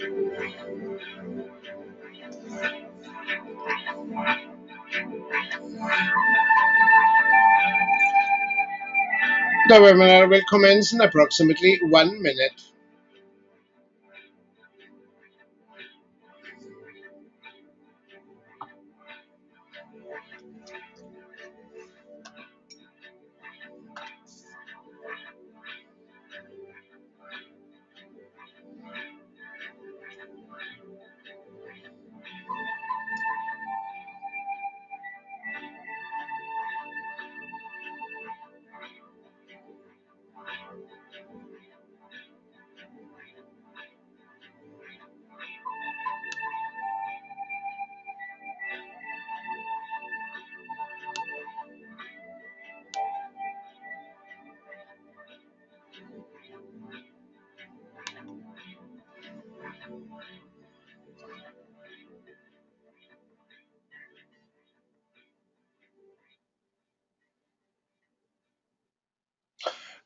The webinar will commence in approximately 1 minute.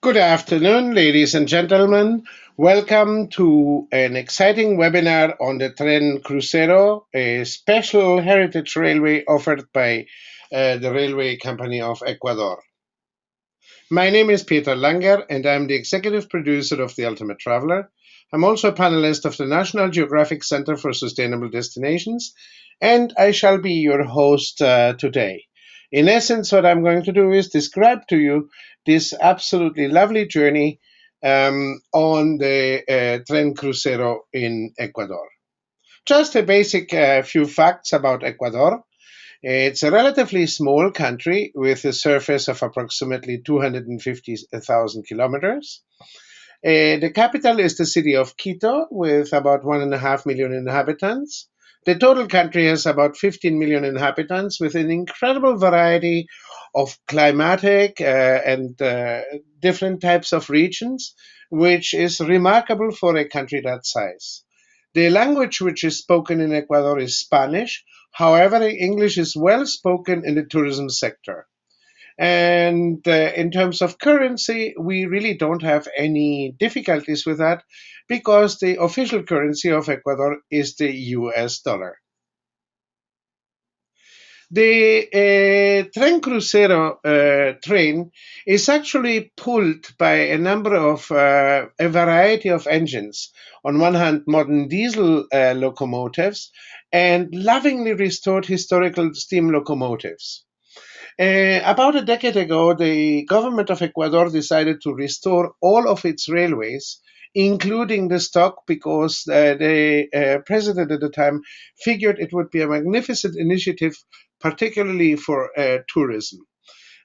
Good afternoon, ladies and gentlemen. Welcome to an exciting webinar on the Tren Crucero, a special heritage railway offered by the Railway Company of Ecuador. My name is Peter Langer, and I'm the executive producer of The Ultimate Traveler. I'm also a panelist of the National Geographic Center for Sustainable Destinations, and I shall be your host today. In essence, what I'm going to do is describe to you this absolutely lovely journey on the Tren Crucero in Ecuador. Just a basic few facts about Ecuador. It's a relatively small country with a surface of approximately 250,000 kilometers. The capital is the city of Quito with about 1.5 million inhabitants. The total country has about 15 million inhabitants with an incredible variety of climatic and different types of regions, which is remarkable for a country that size. The language which is spoken in Ecuador is Spanish. However, English is well spoken in the tourism sector. And in terms of currency, we really don't have any difficulties with that because the official currency of Ecuador is the US dollar. The Tren Crucero train is actually pulled by a number of a variety of engines. On one hand, modern diesel locomotives and lovingly restored historical steam locomotives. About a decade ago, the government of Ecuador decided to restore all of its railways, including the stock, because the president at the time figured it would be a magnificent initiative, particularly for tourism.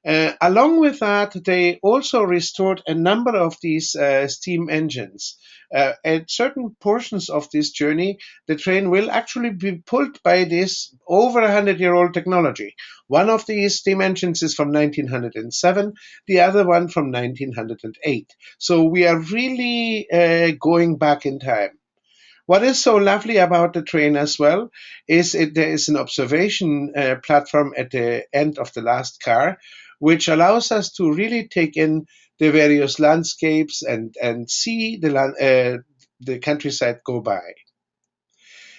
Along with that, they also restored a number of these steam engines. At certain portions of this journey, the train will actually be pulled by this over 100-year-old technology. One of these steam engines is from 1907, the other one from 1908. So we are really going back in time. What is so lovely about the train as well is there is an observation platform at the end of the last car, which allows us to really take in the various landscapes and see the countryside go by.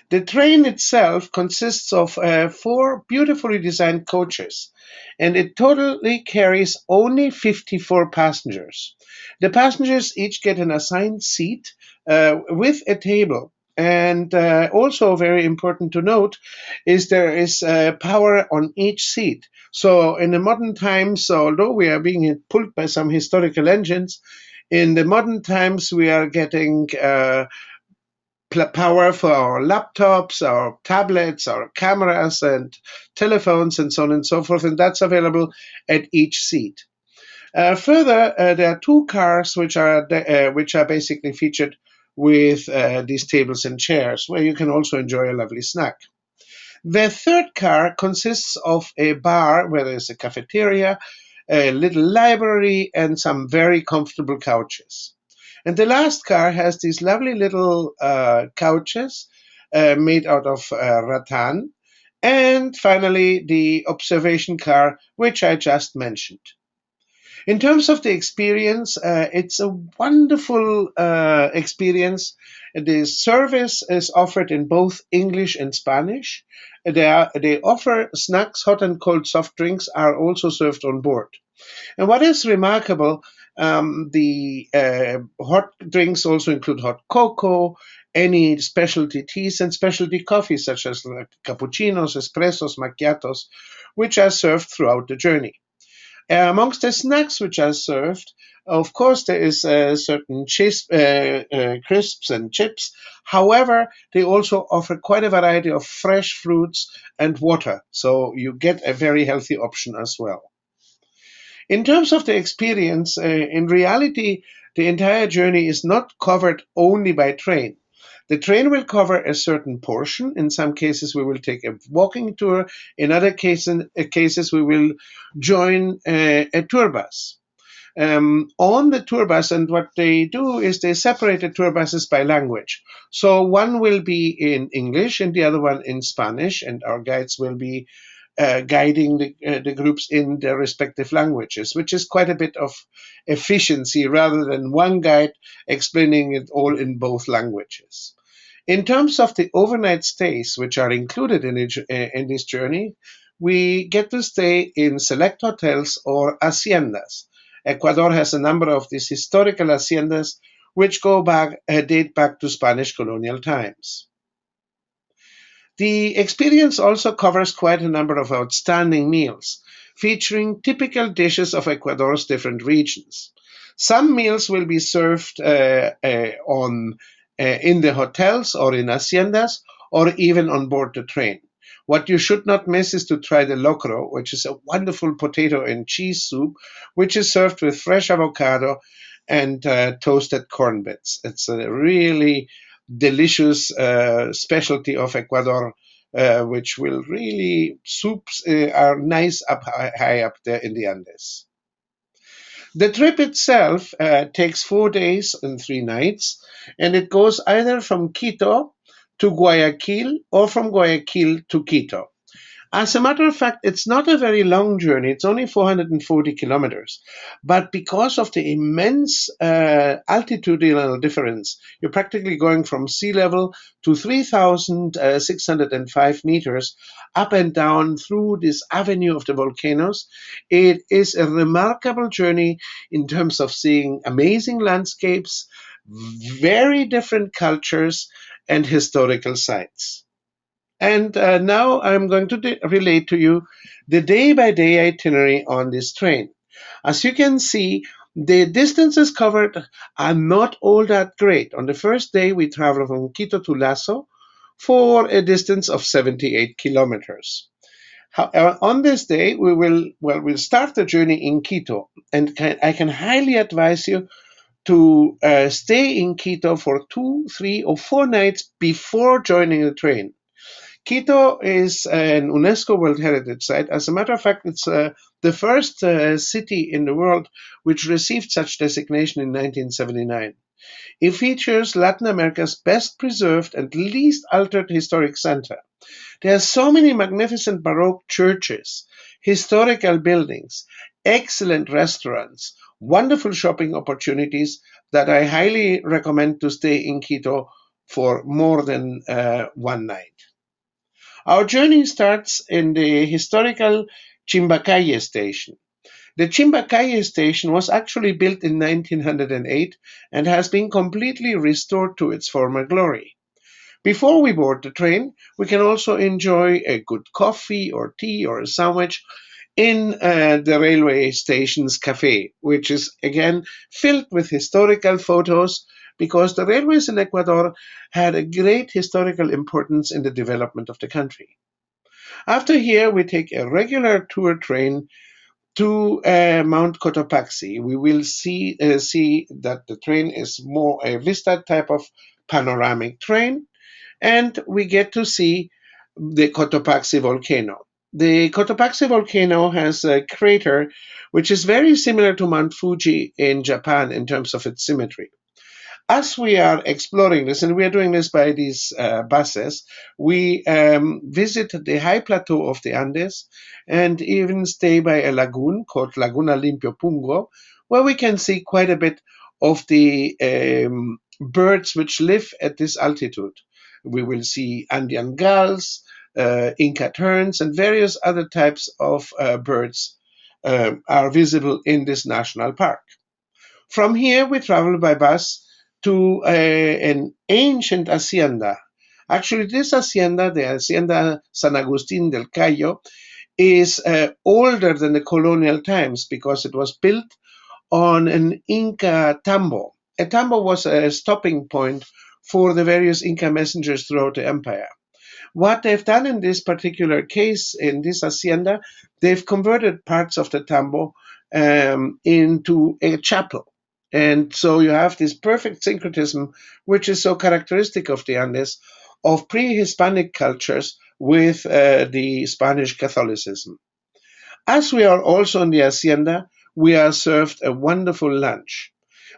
The train itself consists of 4 beautifully designed coaches, and it totally carries only 54 passengers. The passengers each get an assigned seat with a table. And also very important to note is there is power on each seat. So in the modern times, although we are being pulled by some historical engines, in the modern times we are getting power for our laptops, our tablets, our cameras and telephones and so on and so forth, and that's available at each seat. Further, there are 2 cars which are basically featured with these tables and chairs, where you can also enjoy a lovely snack. The 3rd car consists of a bar where there's a cafeteria, a little library, and some very comfortable couches. And the last car has these lovely little couches made out of rattan. And finally, the observation car, which I just mentioned. In terms of the experience, it's a wonderful experience. The service is offered in both English and Spanish. They offer snacks, hot and cold soft drinks are also served on board. And what is remarkable, the hot drinks also include hot cocoa, any specialty teas, and specialty coffees such as like cappuccinos, espressos, macchiatos, which are served throughout the journey. Amongst the snacks which are served, of course, there is certain crisps and chips. However, they also offer quite a variety of fresh fruits and water, so you get a very healthy option as well. In terms of the experience, in reality, the entire journey is not covered only by train. The train will cover a certain portion. In some cases, we will take a walking tour. In other cases we will join a tour bus. On the tour bus, and what they do is they separate the tour buses by language. So one will be in English and the other one in Spanish, and our guides will be guiding the groups in their respective languages, which is quite a bit of efficiency rather than one guide explaining it all in both languages. In terms of the overnight stays, which are included in this journey, we get to stay in select hotels or haciendas. Ecuador has a number of these historical haciendas which date back to Spanish colonial times. The experience also covers quite a number of outstanding meals, featuring typical dishes of Ecuador's different regions. Some meals will be served in the hotels or in haciendas or even on board the train. What you should not miss is to try the locro, which is a wonderful potato and cheese soup, which is served with fresh avocado and toasted corn bits. It's a really delicious specialty of Ecuador, which will really soups are nice high up there in the Andes. The trip itself takes 4 days and 3 nights, and it goes either from Quito to Guayaquil or from Guayaquil to Quito. As a matter of fact, it's not a very long journey. It's only 440 kilometers. But because of the immense altitudinal difference, you're practically going from sea level to 3,605 meters up and down through this avenue of the volcanoes. It is a remarkable journey in terms of seeing amazing landscapes, very different cultures, and historical sites. And now I'm going to relate to you the day by day itinerary on this train. As you can see, the distances covered are not all that great. On the first day, we travel from Quito to Lasso for a distance of 78 kilometers. However, on this day, we'll start the journey in Quito, and I can highly advise you to stay in Quito for 2, 3, or 4 nights before joining the train. Quito is an UNESCO World Heritage Site. As a matter of fact, it's the first city in the world which received such designation in 1979. It features Latin America's best preserved and least altered historic center. There are so many magnificent Baroque churches, historical buildings, excellent restaurants, wonderful shopping opportunities that I highly recommend to stay in Quito for more than one night. Our journey starts in the historical Chimbacalle station. The Chimbacalle station was actually built in 1908 and has been completely restored to its former glory. Before we board the train, we can also enjoy a good coffee or tea or a sandwich in the railway station's cafe, which is again filled with historical photos because the railways in Ecuador had a great historical importance in the development of the country. After here, we take a regular tour train to Mount Cotopaxi. We will see that the train is more a vista type of panoramic train, and we get to see the Cotopaxi volcano. The Cotopaxi volcano has a crater which is very similar to Mount Fuji in Japan in terms of its symmetry. As we are exploring this, and we are doing this by these buses, we visit the high plateau of the Andes and even stay by a lagoon called Laguna Limpio Pungo, where we can see quite a bit of the birds which live at this altitude. We will see Andean gulls, Inca terns, and various other types of birds are visible in this national park. From here, we travel by bus to an ancient hacienda. Actually, this hacienda, the Hacienda San Agustin del Cayo, is older than the colonial times because it was built on an Inca tambo. A tambo was a stopping point for the various Inca messengers throughout the empire. What they've done in this particular case, in this hacienda, they've converted parts of the tambo into a chapel. And so you have this perfect syncretism, which is so characteristic of the Andes, of pre Hispanic cultures with the Spanish Catholicism. As we are also in the hacienda, we are served a wonderful lunch.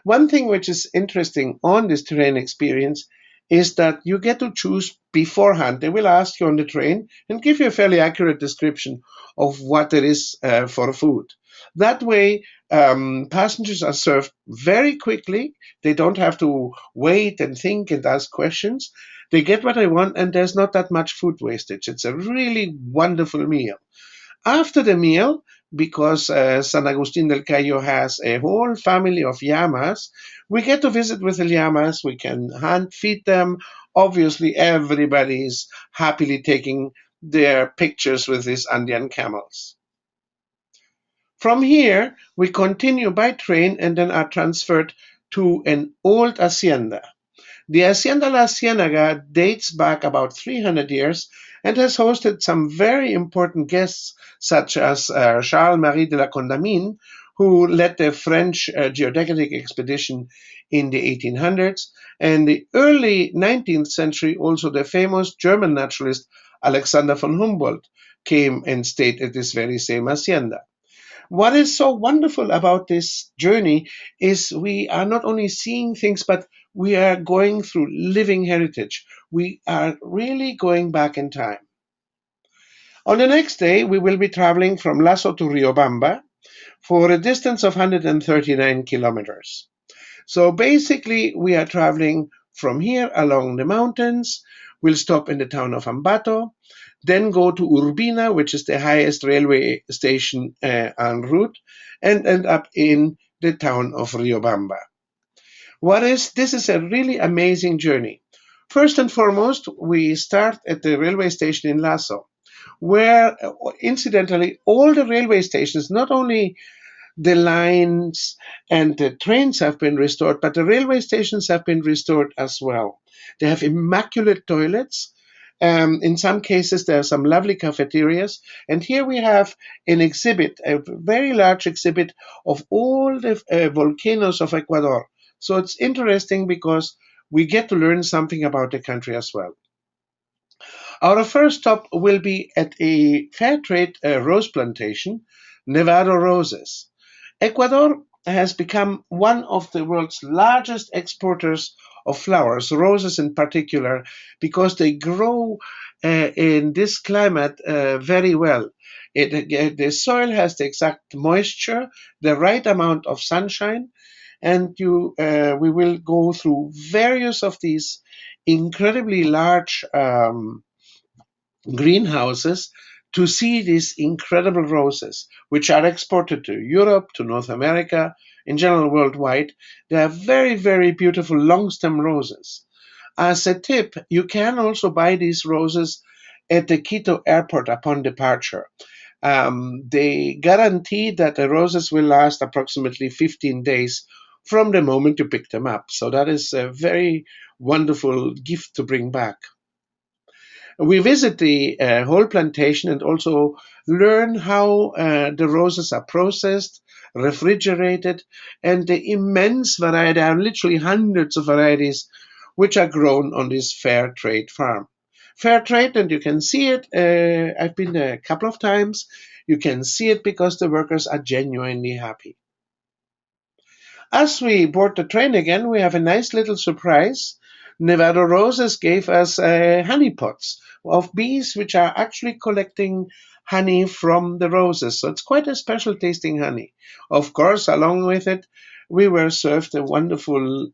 One thing which is interesting on this train experience is that you get to choose beforehand. They will ask you on the train and give you a fairly accurate description of what there is for food. That way, passengers are served very quickly. They don't have to wait and think and ask questions. They get what they want, and there's not that much food wastage. It's a really wonderful meal. After the meal, because San Agustin del Cayo has a whole family of llamas, we get to visit with the llamas. We can hand feed them. Obviously, everybody is happily taking their pictures with these Andean camels. From here, we continue by train and then are transferred to an old hacienda. The Hacienda La Ciénaga dates back about 300 years and has hosted some very important guests, such as Charles-Marie de la Condamine, who led the French geodetic expedition in the 1800s, and the early 19th century, also the famous German naturalist Alexander von Humboldt came and stayed at this very same hacienda. What is so wonderful about this journey is we are not only seeing things, but we are going through living heritage. We are really going back in time. On the next day, we will be traveling from Lasso to Riobamba for a distance of 139 kilometers. So basically, we are traveling from here along the mountains. We'll stop in the town of Ambato, then go to Urbina, which is the highest railway station en route, and end up in the town of Riobamba. This is a really amazing journey. First and foremost, we start at the railway station in Lasso, where incidentally, all the railway stations, not only the lines and the trains have been restored, but the railway stations have been restored as well. They have immaculate toilets. In some cases, there are some lovely cafeterias. And here we have an exhibit, a very large exhibit of all the volcanoes of Ecuador. So it's interesting because we get to learn something about the country as well. Our first stop will be at a fair trade rose plantation, Nevado Roses. Ecuador has become one of the world's largest exporters of flowers, roses in particular, because they grow in this climate very well. The soil has the exact moisture, the right amount of sunshine, and we will go through various of these incredibly large greenhouses to see these incredible roses, which are exported to Europe, to North America, in general worldwide. They are very, very beautiful long stem roses. As a tip, you can also buy these roses at the Quito airport upon departure. They guarantee that the roses will last approximately 15 days from the moment you pick them up. So that is a very wonderful gift to bring back. We visit the whole plantation and also learn how the roses are processed, refrigerated, and the immense variety. There are literally hundreds of varieties which are grown on this fair trade farm. Fair trade, and you can see it. I've been there a couple of times. You can see it because the workers are genuinely happy. As we board the train again, we have a nice little surprise. Nevado Roses gave us honey pots of bees which are actually collecting honey from the roses. So it's quite a special tasting honey. Of course, along with it, we were served a wonderful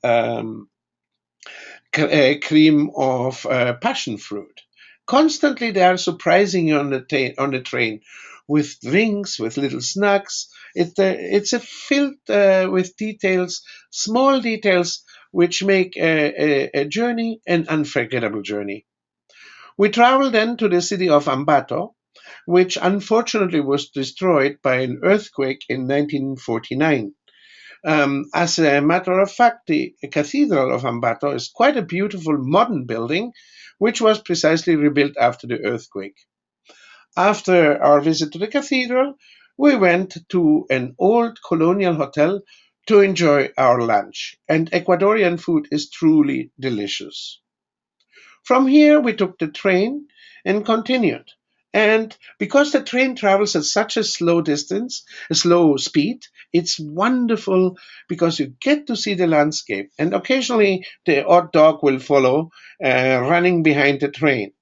cream of passion fruit. Constantly, they are surprising you on the train with drinks, with little snacks. It's a filled with details, small details, which make a journey an unforgettable journey. We traveled then to the city of Ambato, which unfortunately was destroyed by an earthquake in 1949. As a matter of fact, the Cathedral of Ambato is quite a beautiful modern building, which was precisely rebuilt after the earthquake. After our visit to the cathedral, we went to an old colonial hotel to enjoy our lunch, and Ecuadorian food is truly delicious. From here, we took the train and continued. And because the train travels at such a slow distance, a slow speed, it's wonderful because you get to see the landscape. And occasionally, the odd dog will follow, running behind the train.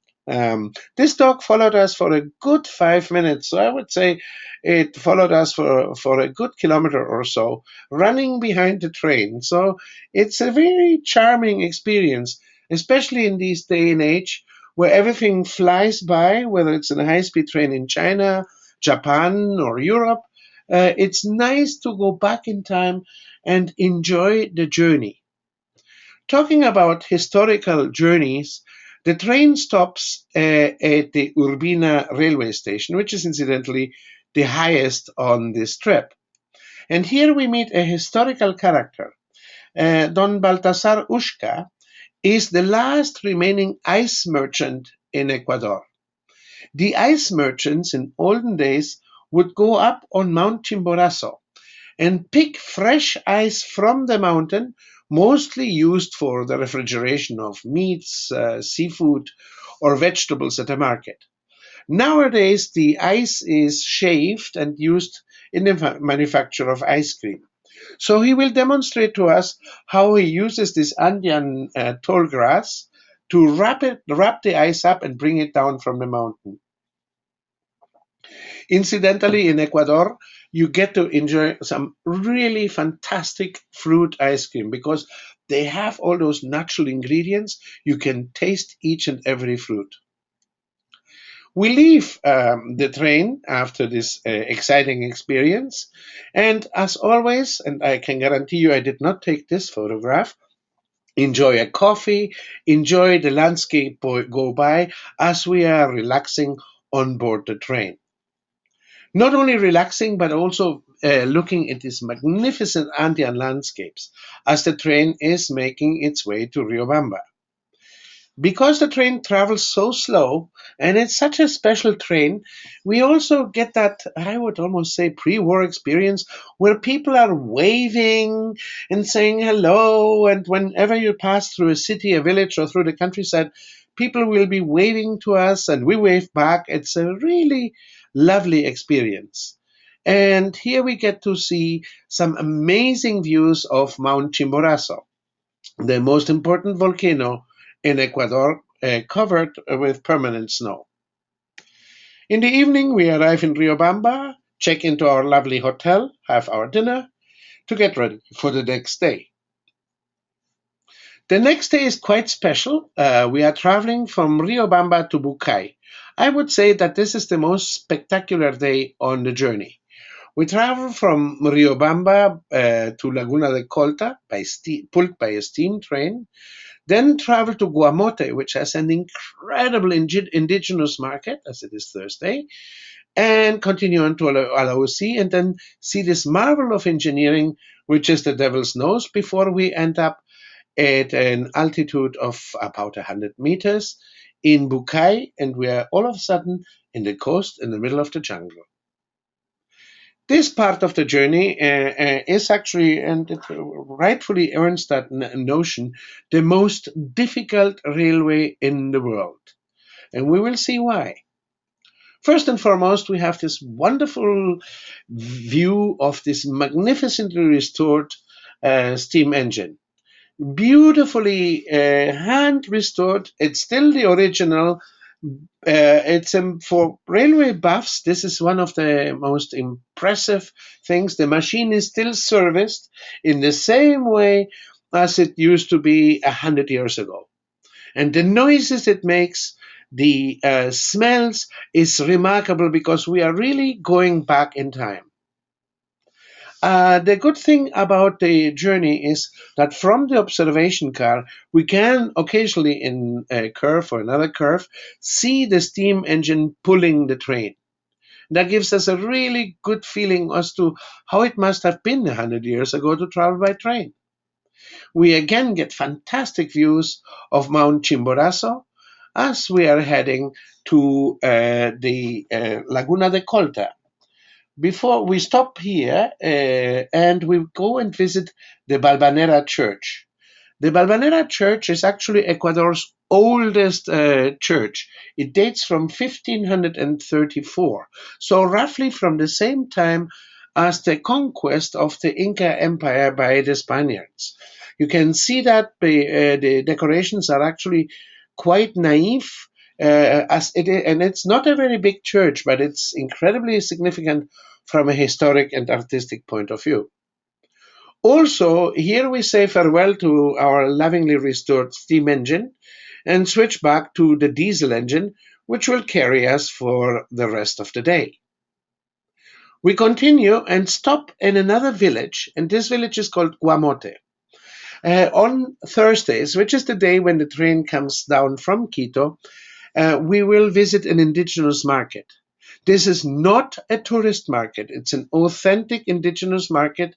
This dog followed us for a good 5 minutes. So I would say it followed us for a good kilometer or so, running behind the train. So it's a very charming experience, especially in this day and age where everything flies by, whether it's in a high speed train in China, Japan, or Europe. It's nice to go back in time and enjoy the journey. Talking about historical journeys, the train stops at the Urbina railway station, which is incidentally the highest on this trip. And here we meet a historical character. Don Baltasar Ushka is the last remaining ice merchant in Ecuador. The ice merchants in olden days would go up on Mount Chimborazo and pick fresh ice from the mountain, mostly used for the refrigeration of meats, seafood, or vegetables at the market. Nowadays, the ice is shaved and used in the manufacture of ice cream. So he will demonstrate to us how he uses this Andean tall grass to wrap the ice up and bring it down from the mountain. Incidentally, in Ecuador, you get to enjoy some really fantastic fruit ice cream because they have all those natural ingredients. You can taste each and every fruit. We leave the train after this exciting experience, and as always, and I can guarantee you I did not take this photograph, enjoy a coffee, enjoy the landscape go by as we are relaxing on board the train. Not only relaxing, but also looking at these magnificent Andean landscapes as the train is making its way to Riobamba. Because the train travels so slow and it's such a special train, we also get that, I would almost say, pre war experience where people are waving and saying hello. And whenever you pass through a city, a village, or through the countryside, people will be waving to us and we wave back. It's a really lovely experience. And here we get to see some amazing views of Mount Chimborazo, the most important volcano in Ecuador, covered with permanent snow. In the evening, we arrive in Riobamba, check into our lovely hotel, have our dinner to get ready for the next day. The next day is quite special. We are traveling from Riobamba to Bucay. I would say that this is the most spectacular day on the journey. We travel from Riobamba to Laguna de Colta pulled by a steam train. Then travel to Guamote, which has an incredible indigenous market, as it is Thursday, and continue on to Alausi, and then see this marvel of engineering, which is the Devil's Nose, before we end up at an altitude of about 100 meters in Bucay, and we are all of a sudden in the coast in the middle of the jungle. This part of the journey is actually, and it rightfully earns that notion, the most difficult railway in the world. And we will see why. First and foremost, we have this wonderful view of this magnificently restored steam engine. Beautifully hand restored. It's still the original. It's for railway buffs. This is one of the most impressive things. The machine is still serviced in the same way as it used to be 100 years ago, and the noises it makes, the smells, is remarkable because we are really going back in time. The good thing about the journey is that from the observation car, we can occasionally, in a curve or another curve, see the steam engine pulling the train. That gives us a really good feeling as to how it must have been 100 years ago to travel by train. We again get fantastic views of Mount Chimborazo as we are heading to the Laguna de Colta. Before we stop here and we go and visit the Balvanera Church. The Balvanera Church is actually Ecuador's oldest church. It dates from 1534, so roughly from the same time as the conquest of the Inca Empire by the Spaniards. You can see that the decorations are actually quite naive, as it is, and it's not a very big church, but it's incredibly significant from a historic and artistic point of view. Also, here we say farewell to our lovingly restored steam engine and switch back to the diesel engine, which will carry us for the rest of the day. We continue and stop in another village, and this village is called Guamote. On Thursdays, which is the day when the train comes down from Quito, we will visit an indigenous market. This is not a tourist market. It's an authentic indigenous market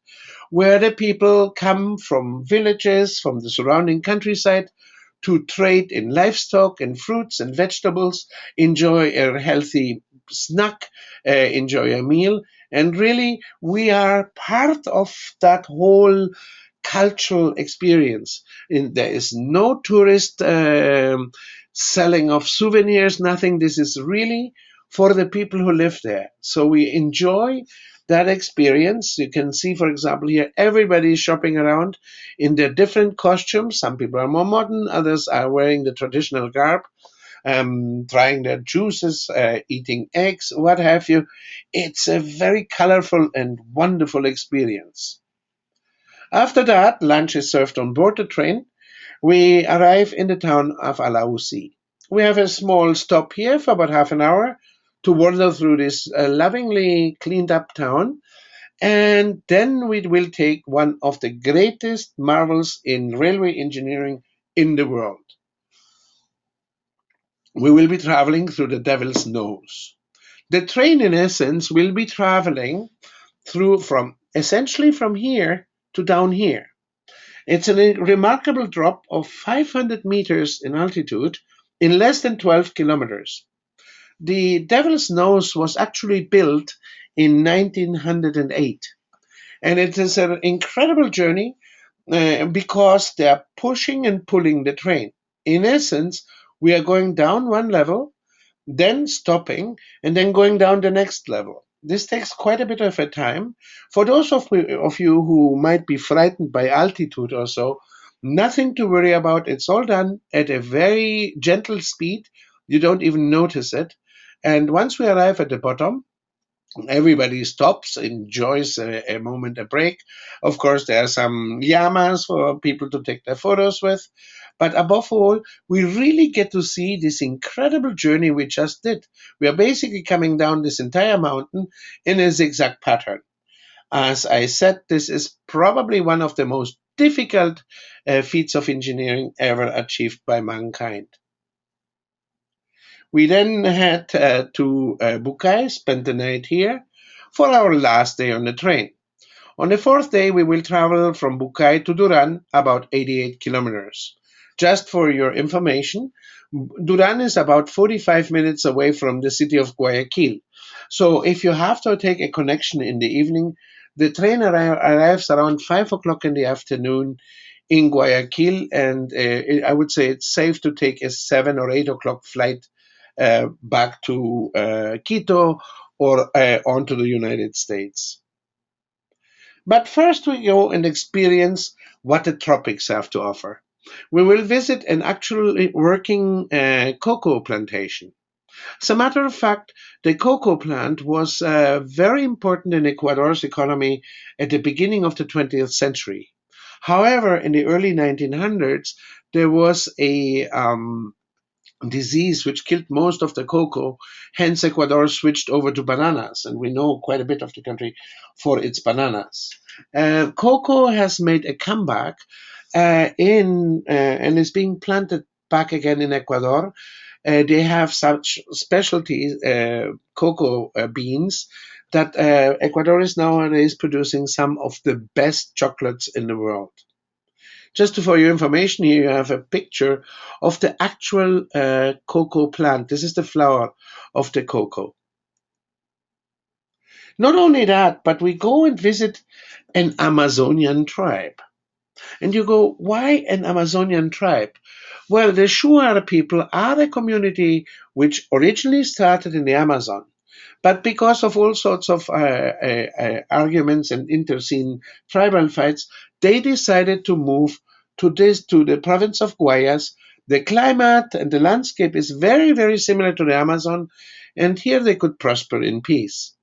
where the people come from villages, from the surrounding countryside, to trade in livestock and fruits and vegetables, enjoy a healthy snack, enjoy a meal. And really, we are part of that whole cultural experience. There is no tourist selling of souvenirs, nothing. This is really for the people who live there. So we enjoy that experience. You can see, for example, here everybody is shopping around in their different costumes. Some people are more modern, others are wearing the traditional garb, trying their juices, eating eggs, what have you. It's a very colorful and wonderful experience. After that, lunch is served on board the train. We arrive in the town of Alausi. We have a small stop here for about half an hour to wander through this lovingly cleaned up town, and then we will take one of the greatest marvels in railway engineering in the world. We will be traveling through the Devil's Nose. The train, in essence, will be traveling through from essentially from here to down here. It's a remarkable drop of 500 meters in altitude in less than 12 kilometers. The Devil's Nose was actually built in 1908, and it is an incredible journey because they are pushing and pulling the train. In essence, we are going down one level, then stopping, and then going down the next level. This takes quite a bit of a time. For those of you who might be frightened by altitude or so, nothing to worry about. It's all done at a very gentle speed. You don't even notice it. And once we arrive at the bottom, everybody stops, enjoys a moment, a break. Of course, there are some llamas for people to take their photos with. But above all, we really get to see this incredible journey we just did. We are basically coming down this entire mountain in a zigzag pattern. As I said, this is probably one of the most difficult feats of engineering ever achieved by mankind. We then head to Bucay, spent the night here for our last day on the train. On the fourth day, we will travel from Bucay to Duran, about 88 kilometers. Just for your information, Duran is about 45 minutes away from the city of Guayaquil. So if you have to take a connection in the evening, the train arrives around 5 o'clock in the afternoon in Guayaquil, and I would say it's safe to take a 7 or 8 o'clock flight back to Quito or on to the United States. But first, we go and experience what the tropics have to offer. We will visit an actually working cocoa plantation. As a matter of fact, the cocoa plant was very important in Ecuador's economy at the beginning of the 20th century. However, in the early 1900s, there was a disease which killed most of the cocoa. Hence, Ecuador switched over to bananas, and we know quite a bit of the country for its bananas. Cocoa has made a comeback in and is being planted back again in Ecuador. They have such specialty cocoa beans that Ecuador is nowadays producing some of the best chocolates in the world. Just for your information, here you have a picture of the actual cocoa plant. This is the flower of the cocoa. Not only that, but we go and visit an Amazonian tribe. And you go, why an Amazonian tribe? Well, the Shuar people are a community which originally started in the Amazon, but because of all sorts of arguments and interscene tribal fights, they decided to move to the province of Guayas. The climate and the landscape is very, very similar to the Amazon, and here they could prosper in peace.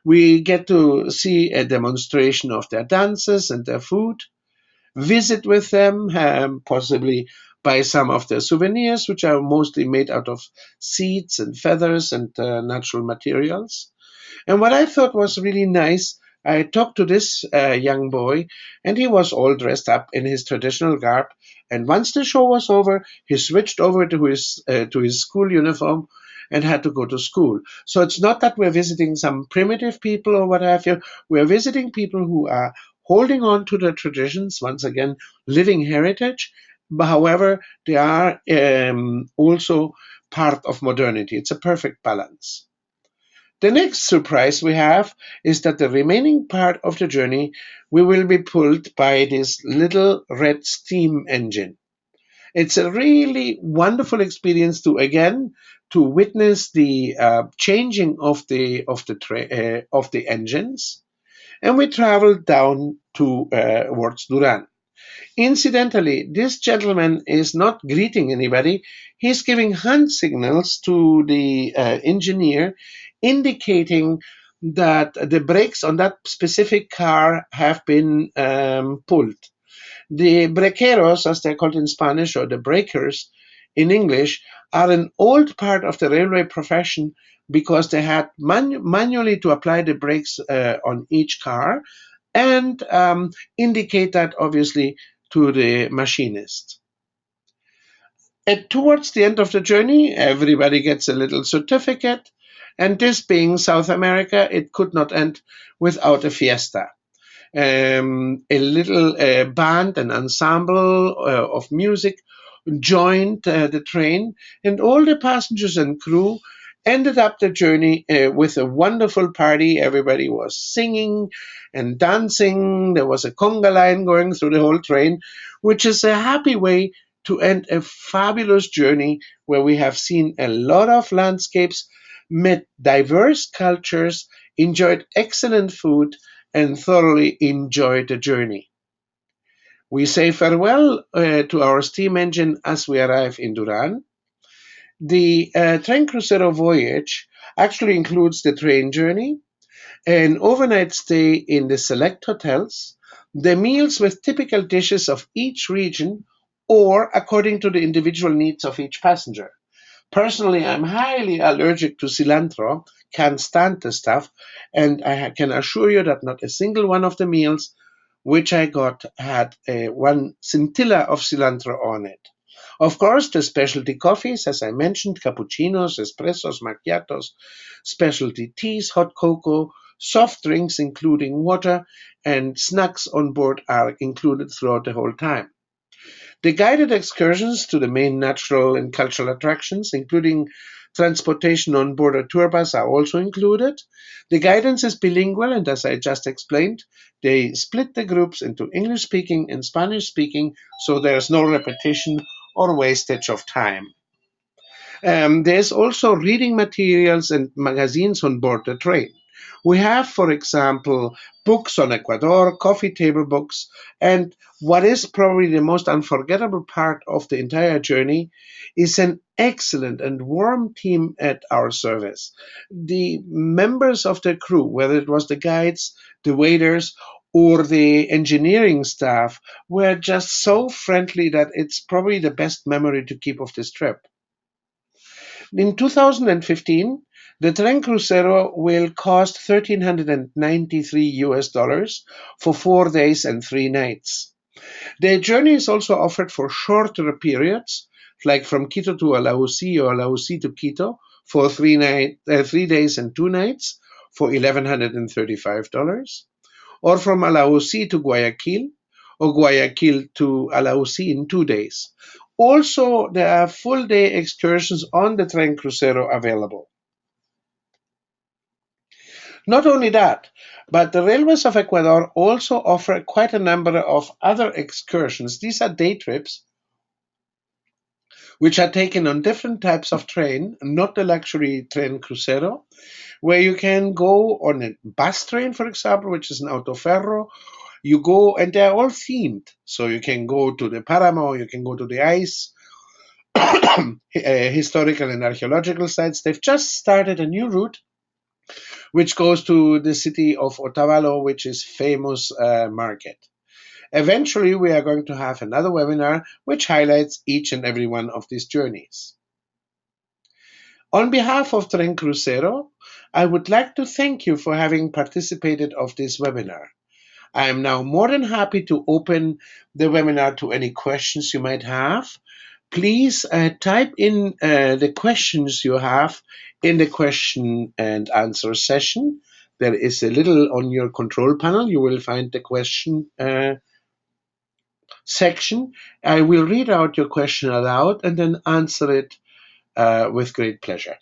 We get to see a demonstration of their dances and their food, visit with them, possibly buy some of their souvenirs, which are mostly made out of seeds and feathers and natural materials. And what I thought was really nice, I talked to this young boy, and he was all dressed up in his traditional garb. And once the show was over, he switched over to his school uniform and had to go to school. So it's not that we're visiting some primitive people or what have you. We're visiting people who are holding on to their traditions, once again, living heritage. But however, they are also part of modernity. It's a perfect balance. The next surprise we have is that the remaining part of the journey we will be pulled by this little red steam engine. It's a really wonderful experience to again to witness the changing of the engines, and we travel down towards Duran. Incidentally, this gentleman is not greeting anybody. He's giving hand signals to the engineer, indicating that the brakes on that specific car have been pulled. The braqueros, as they're called in Spanish, or the breakers in English, are an old part of the railway profession because they had manually to apply the brakes on each car and indicate that obviously to the machinist. And towards the end of the journey, everybody gets a little certificate, and this being South America, it could not end without a fiesta. A little band, an ensemble of music joined the train, and all the passengers and crew ended up the journey with a wonderful party. Everybody was singing and dancing. There was a conga line going through the whole train, which is a happy way to end a fabulous journey where we have seen a lot of landscapes, met diverse cultures, enjoyed excellent food, and thoroughly enjoyed the journey. We say farewell to our steam engine as we arrive in Duran. The Tren Crucero voyage actually includes the train journey, an overnight stay in the select hotels, the meals with typical dishes of each region, or according to the individual needs of each passenger. Personally, I'm highly allergic to cilantro, can't stand the stuff, and I can assure you that not a single one of the meals which I got had one scintilla of cilantro on it. Of course, the specialty coffees, as I mentioned, cappuccinos, espressos, macchiatos, specialty teas, hot cocoa, soft drinks, including water, and snacks on board are included throughout the whole time. The guided excursions to the main natural and cultural attractions, including transportation on board a tour bus, are also included. The guidance is bilingual, and as I just explained, they split the groups into English speaking and Spanish speaking, so there's no repetition or wastage of time. There's also reading materials and magazines on board the train. We have, for example, books on Ecuador, coffee table books, and what is probably the most unforgettable part of the entire journey is an excellent and warm team at our service. The members of the crew, whether it was the guides, the waiters, or the engineering staff, were just so friendly that it's probably the best memory to keep of this trip. In 2015, the Tren Crucero will cost 1,393 US dollars for 4 days and 3 nights. The journey is also offered for shorter periods, like from Quito to Alausi or Alausi to Quito for 3 days and 2 nights for $1,135, or from Alausi to Guayaquil or Guayaquil to Alausi in 2 days. Also, there are full day excursions on the Tren Crucero available. Not only that, but the Railways of Ecuador also offer quite a number of other excursions. These are day trips which are taken on different types of train, not the luxury Tren Crucero, where you can go on a bus train, for example, which is an autoferro. You go, and they're all themed. So you can go to the Paramo, you can go to the ice, historical and archaeological sites. They've just started a new route which goes to the city of Otavalo, which is famous market. Eventually, we are going to have another webinar which highlights each and every one of these journeys. On behalf of Tren Crucero, I would like to thank you for having participated of this webinar. I am now more than happy to open the webinar to any questions you might have. Please type in the questions you have in the question and answer session. There is a little on your control panel. You will find the question section. I will read out your question aloud and then answer it with great pleasure.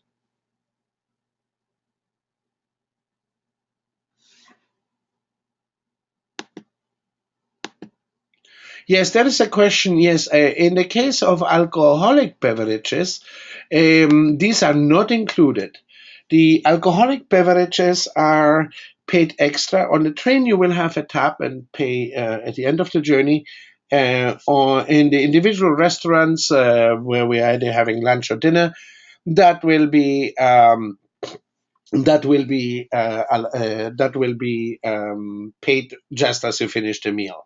Yes, there is a question. Yes, in the case of alcoholic beverages, these are not included. The alcoholic beverages are paid extra. On the train, you will have a tap and pay at the end of the journey. Or in the individual restaurants where we are either having lunch or dinner, that will be paid just as you finish the meal.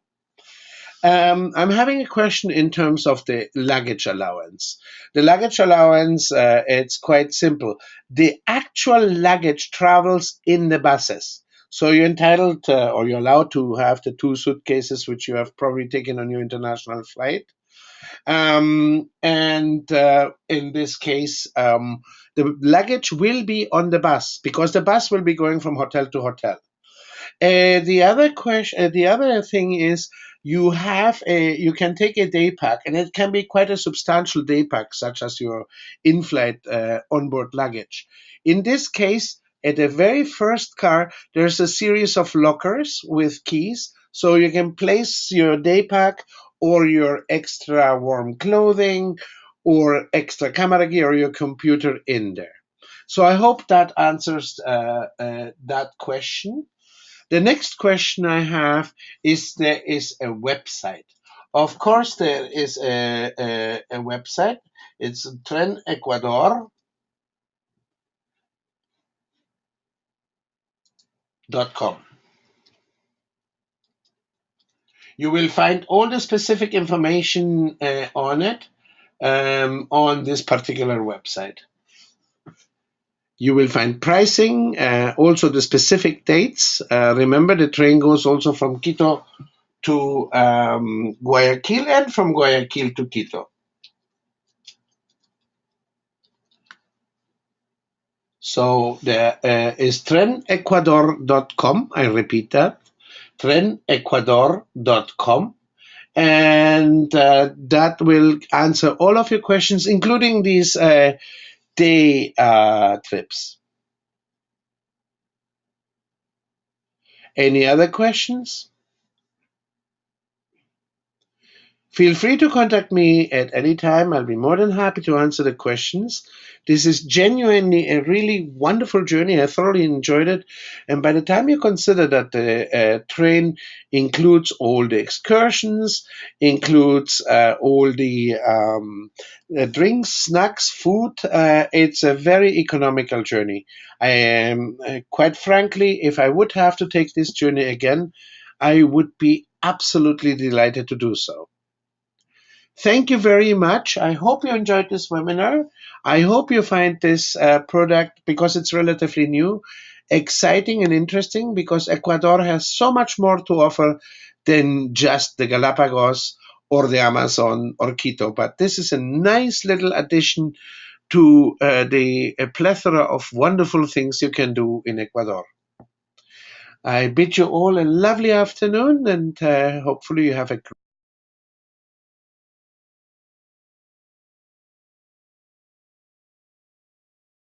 I'm having a question in terms of the luggage allowance. The luggage allowance, it's quite simple. The actual luggage travels in the buses. So you're entitled or you're allowed to have the 2 suitcases which you have probably taken on your international flight. And in this case, the luggage will be on the bus because the bus will be going from hotel to hotel. The other thing is you can take a day pack, and it can be quite a substantial day pack, such as your in-flight onboard luggage. In this case, at the very first car, there's a series of lockers with keys, so you can place your day pack or your extra warm clothing or extra camera gear or your computer in there. So I hope that answers that question. The next question I have is there is a website. Of course, there is a website. It's trenecuador.com. You will find all the specific information on it on this particular website. You will find pricing, also the specific dates. Remember, the train goes also from Quito to Guayaquil and from Guayaquil to Quito. So there is trenecuador.com. I repeat that, trenecuador.com. And that will answer all of your questions, including these day trips. Any other questions? Feel free to contact me at any time. I'll be more than happy to answer the questions. This is genuinely a really wonderful journey. I thoroughly enjoyed it. And by the time you consider that the train includes all the excursions, includes all the drinks, snacks, food, it's a very economical journey. I am, quite frankly, if I would have to take this journey again, I would be absolutely delighted to do so. Thank you very much. I hope you enjoyed this webinar. I hope you find this product, because it's relatively new, exciting and interesting, because Ecuador has so much more to offer than just the Galapagos or the Amazon or Quito. But this is a nice little addition to the plethora of wonderful things you can do in Ecuador. I bid you all a lovely afternoon, and hopefully you have a